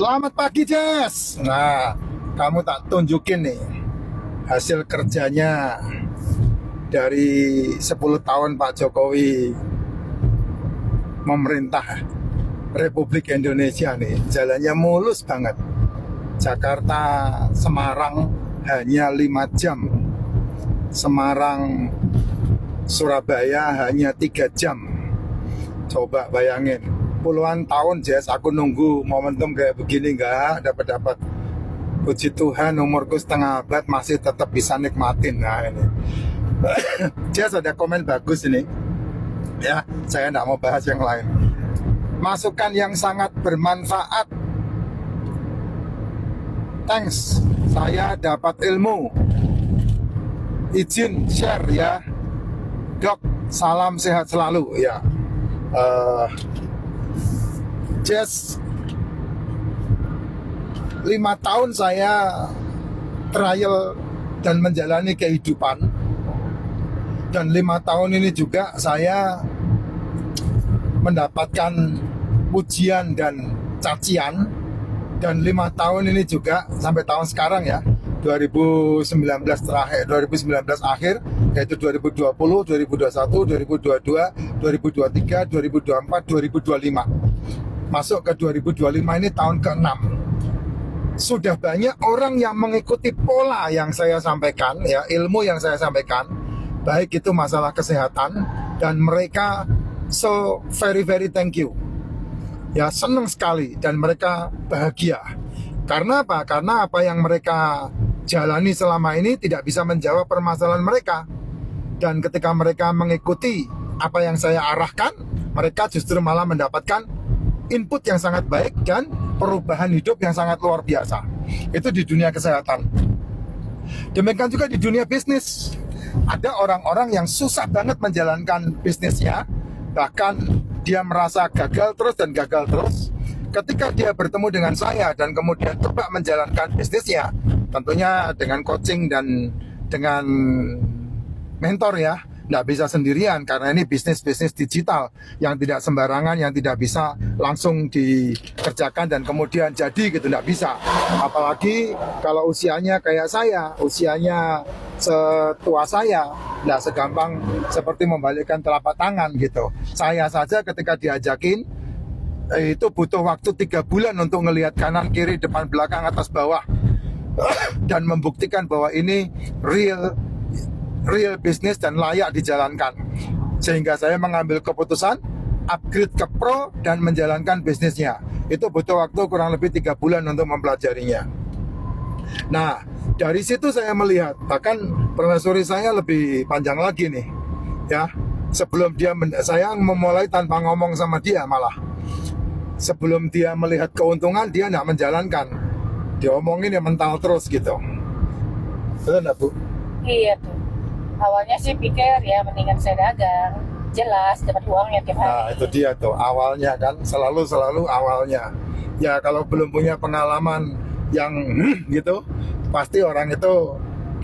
Selamat pagi, Jess. Nah, kamu tak tunjukin nih hasil kerjanya dari 10 tahun Pak Jokowi memerintah Republik Indonesia nih. Jalannya mulus banget. Jakarta Semarang hanya 5 jam. Semarang Surabaya hanya 3 jam. Coba bayangin, puluhan tahun Jess aku nunggu momentum kayak begini, nggak dapat. Puji Tuhan umurku setengah abad masih tetap bisa nikmatin. Nah ini Jess ada komen bagus ini ya, saya nggak mau bahas yang lain. Masukan yang sangat bermanfaat. Thanks, saya dapat ilmu. Izin share ya Dok, salam sehat selalu ya. Jess, 5 tahun saya trial dan menjalani kehidupan, dan 5 tahun ini juga saya mendapatkan pujian dan cacian, dan 5 tahun ini juga sampai tahun sekarang ya, 2019 terakhir, 2019 akhir, yaitu 2020, 2021, 2022, 2023, 2024, 2025. Masuk ke 2025 ini tahun ke-6. Sudah banyak orang yang mengikuti pola yang saya sampaikan, ya, ilmu yang saya sampaikan, baik itu masalah kesehatan, dan mereka so very thank you. Ya, senang sekali dan mereka bahagia. Karena apa? Karena apa yang mereka jalani selama ini tidak bisa menjawab permasalahan mereka. Dan ketika mereka mengikuti apa yang saya arahkan, mereka justru malah mendapatkan input yang sangat baik dan perubahan hidup yang sangat luar biasa. Itu di dunia kesehatan. Demikian juga di dunia bisnis. Ada orang-orang yang susah banget menjalankan bisnisnya, bahkan dia merasa gagal terus dan gagal terus. Ketika dia bertemu dengan saya dan kemudian coba menjalankan bisnisnya, tentunya dengan coaching dan dengan mentor ya, nggak bisa sendirian karena ini bisnis digital yang tidak sembarangan, yang tidak bisa langsung dikerjakan dan kemudian jadi gitu, nggak bisa. Apalagi kalau usianya kayak saya, usianya setua saya, nggak segampang seperti membalikkan telapak tangan gitu. Saya saja ketika diajakin itu butuh waktu 3 bulan untuk ngelihat kanan kiri depan belakang atas bawah dan membuktikan bahwa ini real bisnis dan layak dijalankan. Sehingga saya mengambil keputusan upgrade ke pro dan menjalankan bisnisnya. Itu butuh waktu kurang lebih 3 bulan untuk mempelajarinya. Nah, dari situ saya melihat, bahkan permaisuri saya lebih panjang lagi nih ya. Sebelum saya memulai tanpa ngomong sama dia, malah sebelum dia melihat keuntungan, dia nggak menjalankan. Dia omongin ya mental terus gitu. Betul nggak, Bu? Iya tuh. Awalnya sih pikir ya mendingan saya dagang, jelas dapat uangnya tiap hari. Nah itu dia tuh awalnya kan, selalu awalnya. Ya kalau belum punya pengalaman yang gitu, pasti orang itu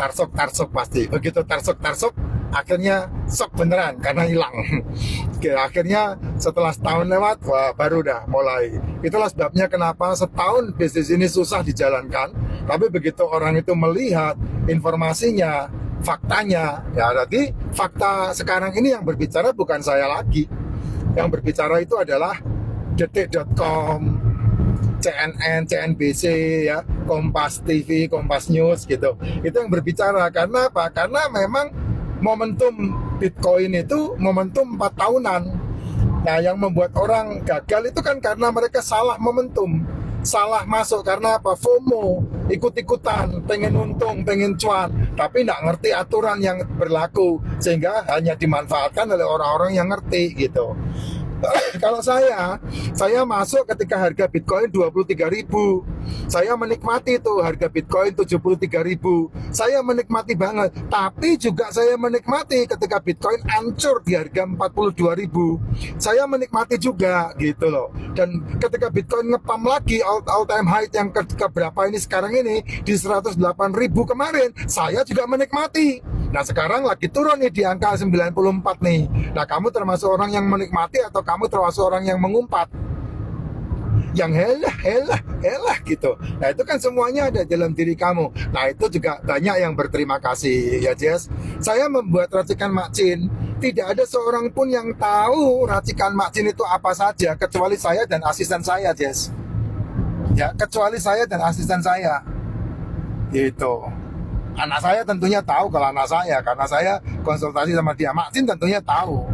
tarsuk pasti. Begitu tarsuk akhirnya sok beneran karena hilang. Oke, akhirnya setelah setahun lewat, wah baru dah mulai. Itulah sebabnya kenapa setahun bisnis ini susah dijalankan. Tapi begitu orang itu melihat informasinya, faktanya, ya berarti fakta sekarang ini yang berbicara bukan saya lagi. Yang berbicara itu adalah detik.com, CNN, CNBC, ya, Kompas TV, Kompas News gitu. Itu yang berbicara. Karena apa? Karena memang momentum Bitcoin itu momentum 4 tahunan. Nah, yang membuat orang gagal itu kan karena mereka salah momentum. Salah masuk karena apa? FOMO, ikut-ikutan, pengen untung, pengen cuan, tapi nggak ngerti aturan yang berlaku, sehingga hanya dimanfaatkan oleh orang-orang yang ngerti gitu. Kalau saya masuk ketika harga Bitcoin 23.000. Saya menikmati itu harga Bitcoin 73.000. Saya menikmati banget. Tapi juga saya menikmati ketika Bitcoin hancur di harga 42.000. Saya menikmati juga gitu loh. Dan ketika Bitcoin ngepam lagi all time high yang ke berapa ini sekarang ini di 108.000 kemarin, saya juga menikmati. Nah sekarang lagi turun nih di angka 94 nih. Nah kamu termasuk orang yang menikmati atau kamu termasuk orang yang mengumpat? yang helah gitu. Nah itu kan semuanya ada dalam diri kamu. Nah itu juga banyak yang berterima kasih ya Jess. Saya membuat racikan Makcin, tidak ada seorang pun yang tahu racikan Makcin itu apa saja kecuali saya dan asisten saya Jess. Ya kecuali saya dan asisten saya. Gitu. Anak saya tentunya tahu kalau anak saya, karena saya konsultasi sama dia. Makcin tentunya tahu,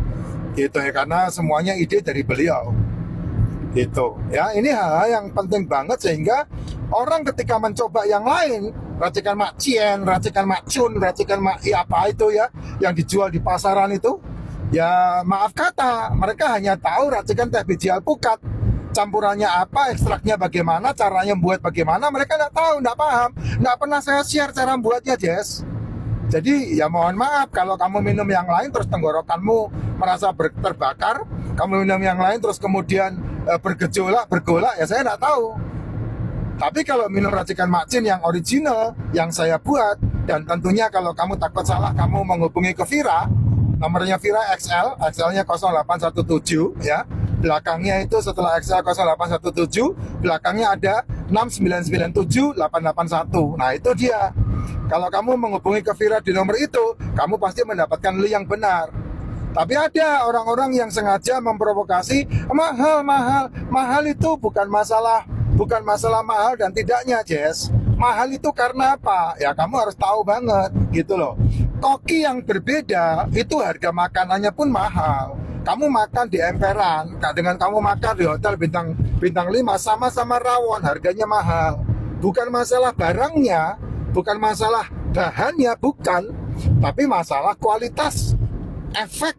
gitu ya, karena semuanya ide dari beliau, gitu ya. Ini hal-hal yang penting banget sehingga orang ketika mencoba yang lain, racikan Makcien, racikan Makcun, racikan apa itu ya, yang dijual di pasaran itu, ya maaf kata, mereka hanya tahu racikan teh biji alpukat. Campurannya apa, ekstraknya bagaimana, caranya membuat bagaimana, mereka nggak tahu, nggak paham, nggak pernah saya share cara membuatnya, Jess. Jadi ya mohon maaf kalau kamu minum yang lain terus tenggorokanmu merasa terbakar, kamu minum yang lain terus kemudian bergolak, ya saya nggak tahu. Tapi kalau minum racikan Makcin yang original, yang saya buat, dan tentunya kalau kamu takut salah, kamu menghubungi ke Vira, nomornya Vira XL, XL-nya 0817 ya. Belakangnya itu setelah XL 0817, belakangnya ada 6997881. Nah itu dia. Kalau kamu menghubungi ke Vira di nomor itu, kamu pasti mendapatkan link yang benar. Tapi ada orang-orang yang sengaja memprovokasi, mahal itu bukan masalah mahal dan tidaknya, Jess. Mahal itu karena apa? Ya kamu harus tahu banget, gitu loh. Koki yang berbeda itu harga makanannya pun mahal. Kamu makan di emperan, dengan kamu makan di hotel bintang 5 sama-sama rawon, harganya mahal. Bukan masalah barangnya, bukan masalah bahannya, bukan, tapi masalah kualitas, efek,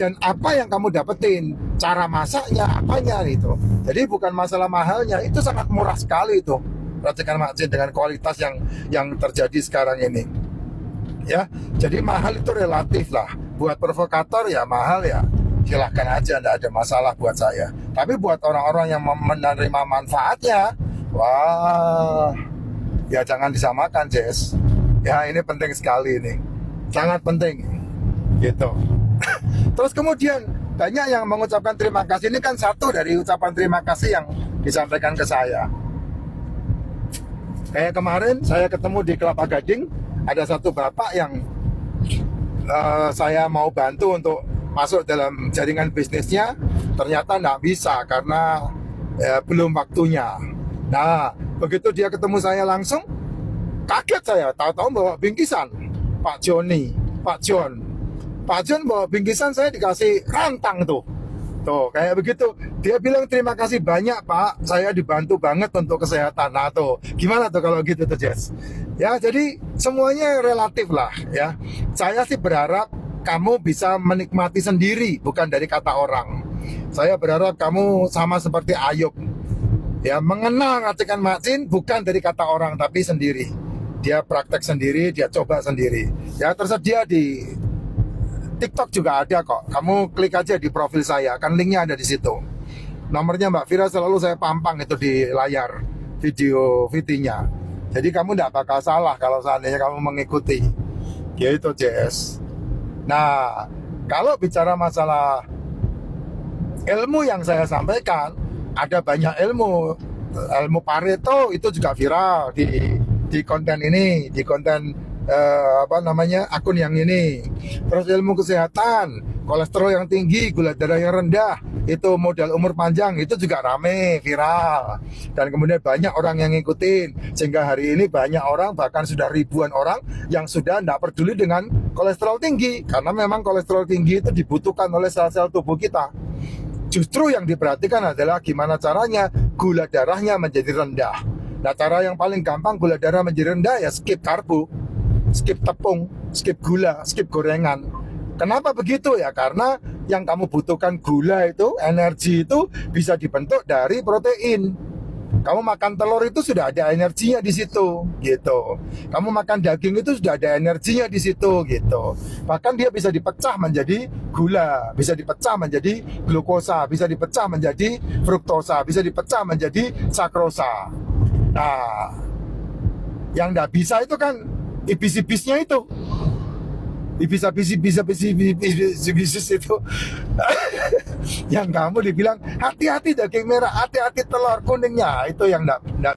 dan apa yang kamu dapetin, cara masaknya, apanya gitu. Jadi bukan masalah mahalnya, itu sangat murah sekali itu racikan Makcin dengan kualitas yang terjadi sekarang ini. Ya, jadi mahal itu relatif lah. Buat provokator ya mahal ya, silahkan aja, tidak ada masalah buat saya. Tapi buat orang-orang yang menerima manfaatnya, wah, ya jangan disamakan, Jess. Ya ini penting sekali ini, sangat penting, gitu. Terus kemudian banyak yang mengucapkan terima kasih. Ini kan satu dari ucapan terima kasih yang disampaikan ke saya. Kayak kemarin saya ketemu di Kelapa Gading, ada satu bapak yang saya mau bantu untuk masuk dalam jaringan bisnisnya, ternyata nggak bisa karena belum waktunya. Nah, begitu dia ketemu saya langsung, kaget saya, tahu-tahu bawa bingkisan. Pak John bawa bingkisan, saya dikasih rantang tuh. Tuh, kayak begitu. Dia bilang terima kasih banyak Pak, saya dibantu banget untuk kesehatan. Nah tuh, gimana tuh kalau gitu tuh Jess? Ya, jadi semuanya relatif lah ya. Saya sih berharap kamu bisa menikmati sendiri, bukan dari kata orang. Saya berharap kamu sama seperti Ayub, ya, mengenal racikan Makcin bukan dari kata orang, tapi sendiri. Dia praktek sendiri, dia coba sendiri. Ya, tersedia di TikTok juga ada kok. Kamu klik aja di profil saya, kan linknya ada di situ. Nomornya Mbak Vira selalu saya pampang itu di layar video VT-nya. Jadi kamu tidak bakal salah kalau seandainya kamu mengikuti. Gitu, Jess. Nah, kalau bicara masalah ilmu yang saya sampaikan, ada banyak ilmu. Ilmu Pareto itu juga viral di konten ini, di konten akun yang ini. Terus ilmu kesehatan, kolesterol yang tinggi, gula darah yang rendah, itu modal umur panjang, itu juga rame, viral. Dan kemudian banyak orang yang ngikutin, sehingga hari ini banyak orang, bahkan sudah ribuan orang yang sudah tidak peduli dengan kolesterol tinggi, karena memang kolesterol tinggi itu dibutuhkan oleh sel-sel tubuh kita. Justru yang diperhatikan adalah gimana caranya gula darahnya menjadi rendah. Nah, cara yang paling gampang gula darah menjadi rendah ya skip karbo, skip tepung, skip gula, skip gorengan. Kenapa begitu ya? Karena yang kamu butuhkan gula itu, energi itu bisa dibentuk dari protein. Kamu makan telur itu sudah ada energinya di situ, gitu. Kamu makan daging itu sudah ada energinya di situ, gitu. Bahkan dia bisa dipecah menjadi gula, bisa dipecah menjadi glukosa, bisa dipecah menjadi fruktosa, bisa dipecah menjadi sakrosa. Nah, yang nggak bisa itu kan ibis-ibisnya itu. bisnis itu yang kamu dibilang hati-hati daging merah, hati-hati telur kuningnya, itu yang enggak